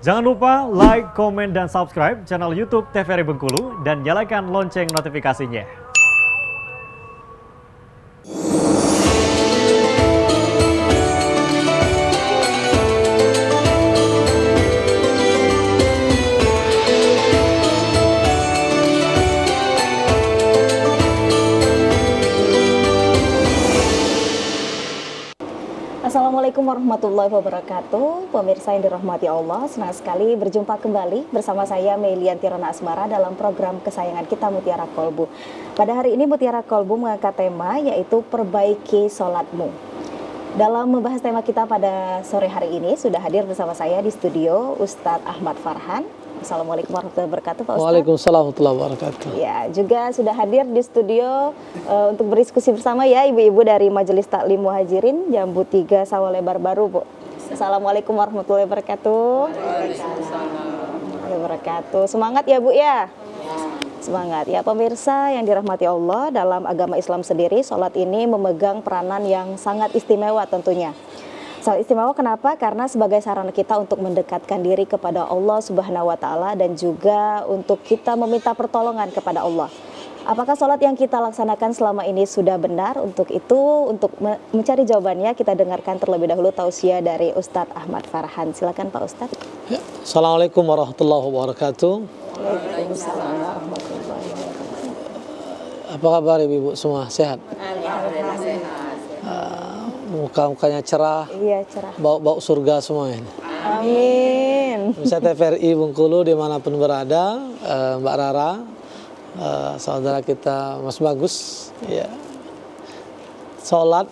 Jangan lupa like, komen, dan subscribe channel YouTube TVRI Bengkulu dan nyalakan lonceng notifikasinya. Assalamualaikum warahmatullahi wabarakatuh. Pemirsa yang dirahmati Allah, senang sekali berjumpa kembali bersama saya Melianti Rona Asmara dalam program kesayangan kita Mutiara Kolbu. Pada hari ini Mutiara Kolbu mengangkat tema yaitu perbaiki sholatmu. Dalam membahas tema kita pada sore hari ini sudah hadir bersama saya di studio Ustadz Ahmad Farhan. Assalamualaikum warahmatullahi wabarakatuh, Pak Ustadz. Waalaikumsalam warahmatullahi wabarakatuh. Ya, juga sudah hadir di studio untuk berdiskusi bersama ya ibu-ibu dari Majelis Taklim Muhajirin Jambu 3 Sawalebar Baru, Bu. Assalamualaikum warahmatullahi wabarakatuh. Waalaikumsalam. Wabarakatuh. Semangat ya, Bu ya. Semangat ya pemirsa yang dirahmati Allah. Dalam agama Islam sendiri, sholat ini memegang peranan yang sangat istimewa tentunya. Sangat istimewa kenapa? Karena sebagai sarana kita untuk mendekatkan diri kepada Allah Subhanahu wa Ta'ala dan juga untuk kita meminta pertolongan kepada Allah. Apakah sholat yang kita laksanakan selama ini sudah benar? Untuk itu, untuk mencari jawabannya, kita dengarkan terlebih dahulu tausiah dari Ustadz Ahmad Farhan. Silakan Pak Ustadz. Ya. Assalamualaikum warahmatullahi wabarakatuh. Waalaikumsalam warahmatullahi wabarakatuh. Apa kabar ibu semua? Sehat? Alhamdulillah sehat. Muka-mukanya cerah. Iya, cerah. Bau-bau surga semua ini. Amin. Bisa TVRI Bengkulu dimanapun berada, Mbak Rara, saudara kita Mas Bagus. Ya. Sholat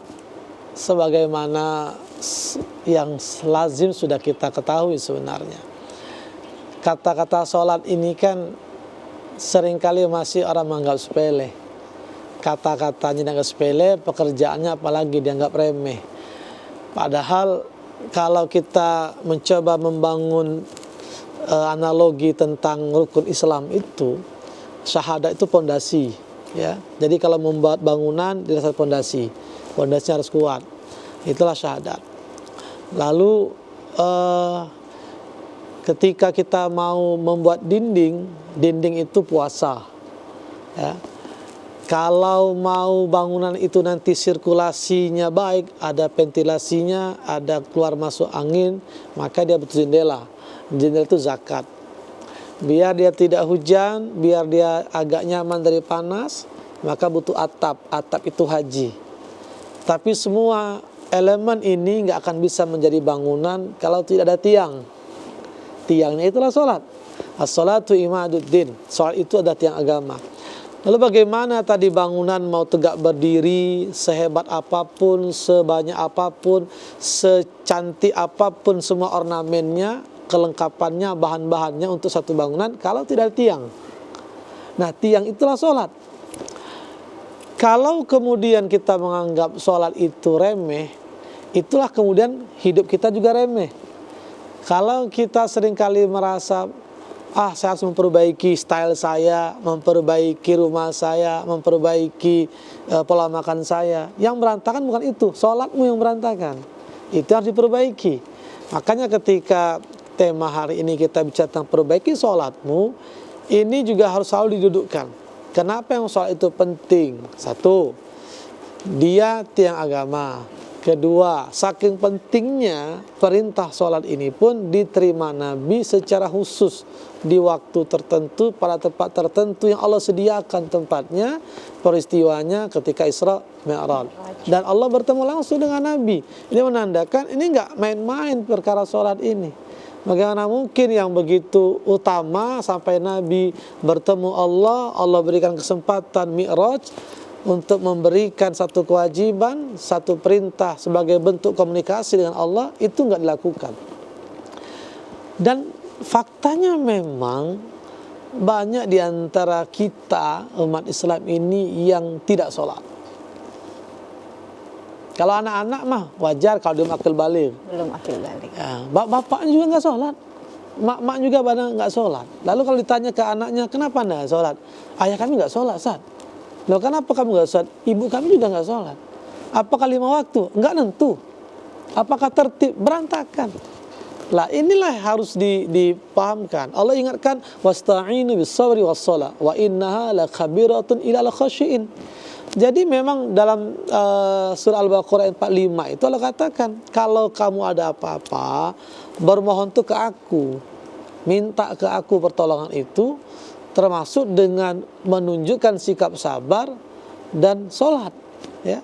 sebagaimana yang lazim sudah kita ketahui sebenarnya. Kata-kata sholat ini kan seringkali masih orang menganggap sepele. Kata-katanya dianggap sepele, pekerjaannya apalagi dianggap remeh. Padahal kalau kita mencoba membangun analogi tentang rukun Islam itu, syahadat itu pondasi, ya. Jadi kalau membuat bangunan di dasar pondasi, pondasinya harus kuat. Itulah syahadat. Lalu ketika kita mau membuat dinding itu puasa, ya. Kalau mau bangunan itu nanti sirkulasinya baik, ada ventilasinya, ada keluar masuk angin, maka dia butuh jendela. Jendela itu zakat. Biar dia tidak hujan, biar dia agak nyaman dari panas, maka butuh atap. Atap itu haji. Tapi semua elemen ini nggak akan bisa menjadi bangunan kalau tidak ada tiang. Tiangnya itulah sholat. As-sholatu imaduddin. Sholat itu adalah tiang agama. Lalu bagaimana tadi bangunan mau tegak berdiri, sehebat apapun, sebanyak apapun, secantik apapun semua ornamennya, kelengkapannya, bahan-bahannya untuk satu bangunan, kalau tidak ada tiang. Nah, tiang itulah sholat. Kalau kemudian kita menganggap sholat itu remeh, itulah kemudian hidup kita juga remeh. Kalau kita seringkali merasa, saya harus memperbaiki style saya, memperbaiki rumah saya, memperbaiki pola makan saya. Yang berantakan bukan itu, sholatmu yang berantakan. Itu harus diperbaiki. Makanya ketika tema hari ini kita bicara tentang perbaiki sholatmu, ini juga harus selalu didudukkan. Kenapa yang sholat itu penting? Satu, dia tiang agama. Kedua, saking pentingnya perintah sholat ini pun diterima Nabi secara khusus di waktu tertentu, pada tempat tertentu yang Allah sediakan tempatnya, peristiwanya ketika Isra Mi'raj. Dan Allah bertemu langsung dengan Nabi. Ini menandakan ini nggak main-main perkara sholat ini. Bagaimana mungkin yang begitu utama sampai Nabi bertemu Allah, Allah berikan kesempatan Mi'raj untuk memberikan satu kewajiban, satu perintah sebagai bentuk komunikasi dengan Allah, itu nggak dilakukan. Dan faktanya memang banyak di antara kita umat Islam ini yang tidak sholat. Kalau anak-anak mah wajar kalau belum akil balik. Belum akil balik. Ya, bapaknya juga nggak sholat, mak juga pada nggak sholat. Lalu kalau ditanya ke anaknya, kenapa nggak sholat? Ayah kami nggak sholat, Ustaz. Loh, kenapa kamu nggak sholat? Ibu kami juga nggak sholat. Apakah 5 waktu? Nggak nentu. Apakah tertib? Berantakan. Lah inilah yang harus dipahamkan. Allah ingatkan wasta'inu bis-sabri was-shalah wa innaha lakabiratun ilal khasyiin. Jadi memang dalam surah Al-Baqarah ayat 45 itu Allah katakan, kalau kamu ada apa-apa, bermohon tuh ke aku. Minta ke aku pertolongan itu termasuk dengan menunjukkan sikap sabar dan sholat, ya.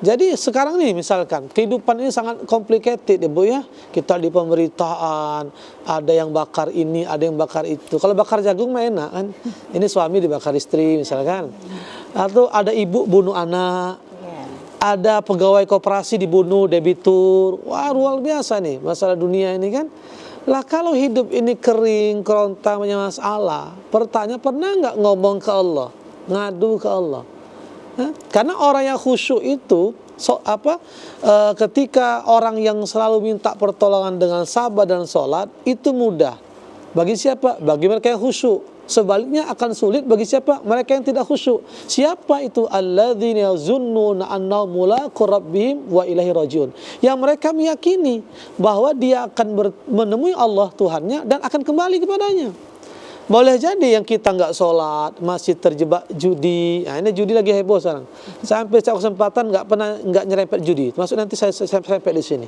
Jadi sekarang nih misalkan kehidupan ini sangat complicated ya Bu ya. Kita di pemberitaan ada yang bakar ini, ada yang bakar itu. Kalau bakar jagung mah enak kan. Ini suami dibakar istri misalkan. Atau ada ibu bunuh anak. Ada pegawai koperasi dibunuh, debitur. Wah, luar biasa nih masalah dunia ini kan. Lah kalau hidup ini kering, kerontang, banyak masalah, pertanyaan pernah nggak ngomong ke Allah, ngadu ke Allah? Hah? Karena orang yang khusyuk itu ketika orang yang selalu minta pertolongan dengan sabar dan sholat itu mudah. Bagi siapa? Bagi mereka yang khusyuk. Sebaliknya akan sulit bagi siapa? Mereka yang tidak khusyuk. Siapa itu? Alladzina yazunnuna annahum mulaqu rabbihim wa ilaihi rajiun. Yang mereka meyakini bahwa dia akan menemui Allah Tuhannya dan akan kembali kepadanya. Boleh jadi yang kita nggak sholat, masih terjebak judi. Nah, ini judi lagi heboh sekarang. Sampai setiap kesempatan nggak nyerempet judi. Maksud nanti saya serempet di sini.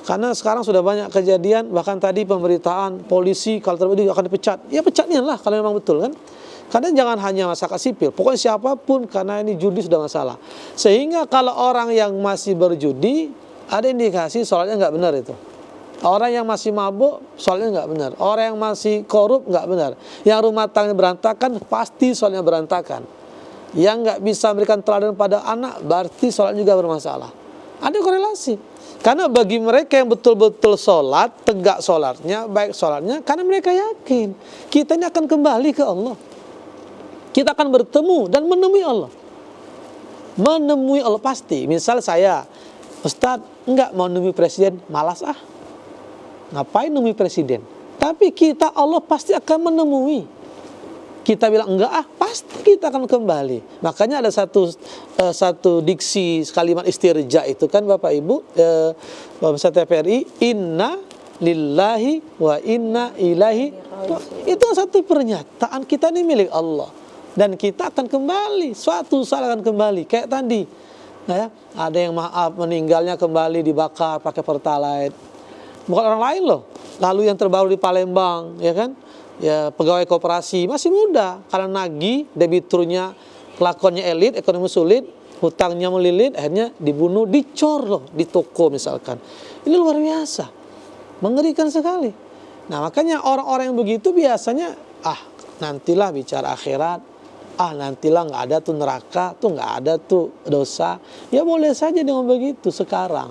Karena sekarang sudah banyak kejadian, bahkan tadi pemberitaan polisi kalau terbukti akan dipecat. Ya pecatnya lah kalau memang betul kan. Karena jangan hanya masyarakat sipil, pokoknya siapapun karena ini judi sudah masalah. Sehingga kalau orang yang masih berjudi, ada indikasi sholatnya nggak benar itu. Orang yang masih mabuk, sholatnya nggak benar. Orang yang masih korup, nggak benar. Yang rumah tangganya berantakan, pasti sholatnya berantakan. Yang nggak bisa memberikan teladan pada anak, berarti sholatnya juga bermasalah. Ada korelasi. Karena bagi mereka yang betul-betul sholat, tegak sholatnya, baik sholatnya, karena mereka yakin kita ini akan kembali ke Allah. Kita akan bertemu dan menemui Allah. Menemui Allah pasti. Misal saya, Ustadz, nggak mau menemui presiden, malas ah. Ngapain nemui presiden? Tapi kita Allah pasti akan menemui. Kita bilang enggak ah, pasti kita akan kembali. Makanya ada satu diksi kalimat istirja itu kan Bapak Ibu, Bapak TVRI, inna lillahi wa inna ilaihi. Itu satu pernyataan kita ini milik Allah dan kita akan kembali. Suatu saat akan kembali. Kayak tadi, ya, ada yang maaf meninggalnya kembali dibakar pakai pertalite. Bukan orang lain loh. Lalu yang terbaru di Palembang, ya kan? Ya, pegawai koperasi masih muda karena nagih, debiturnya kelakuannya elit, ekonomi sulit, hutangnya melilit, akhirnya dibunuh, dicor loh di toko misalkan. Ini luar biasa. Mengerikan sekali. Nah, makanya orang-orang yang begitu biasanya nantilah bicara akhirat. Nantilah nggak ada tuh neraka, tuh nggak ada tuh dosa. Ya boleh saja dengan begitu sekarang.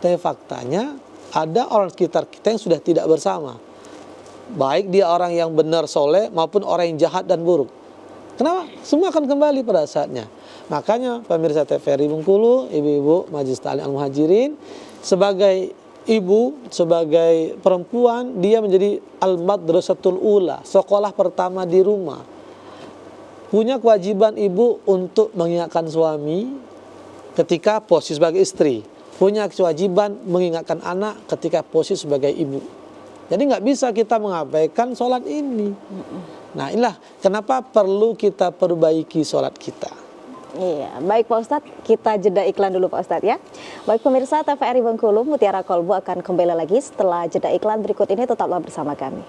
Tapi faktanya ada orang sekitar kita yang sudah tidak bersama. Baik dia orang yang benar soleh maupun orang yang jahat dan buruk. Kenapa? Semua akan kembali pada saatnya. Makanya pemirsa TVRI Bengkulu, ibu-ibu Majelis Ta'lim Al-Muhajirin, sebagai ibu, sebagai perempuan, dia menjadi al-madrasatul ula, sekolah pertama di rumah. Punya kewajiban ibu untuk mengingatkan suami ketika posisi sebagai istri. Punya kewajiban mengingatkan anak ketika posisi sebagai ibu. Jadi nggak bisa kita mengabaikan sholat ini. Nah inilah kenapa perlu kita perbaiki sholat kita. Iya, baik Pak Ustadz, kita jeda iklan dulu Pak Ustadz ya. Baik pemirsa TVRI Bengkulu, Mutiara Kolbu akan kembali lagi setelah jeda iklan berikut ini, tetaplah bersama kami.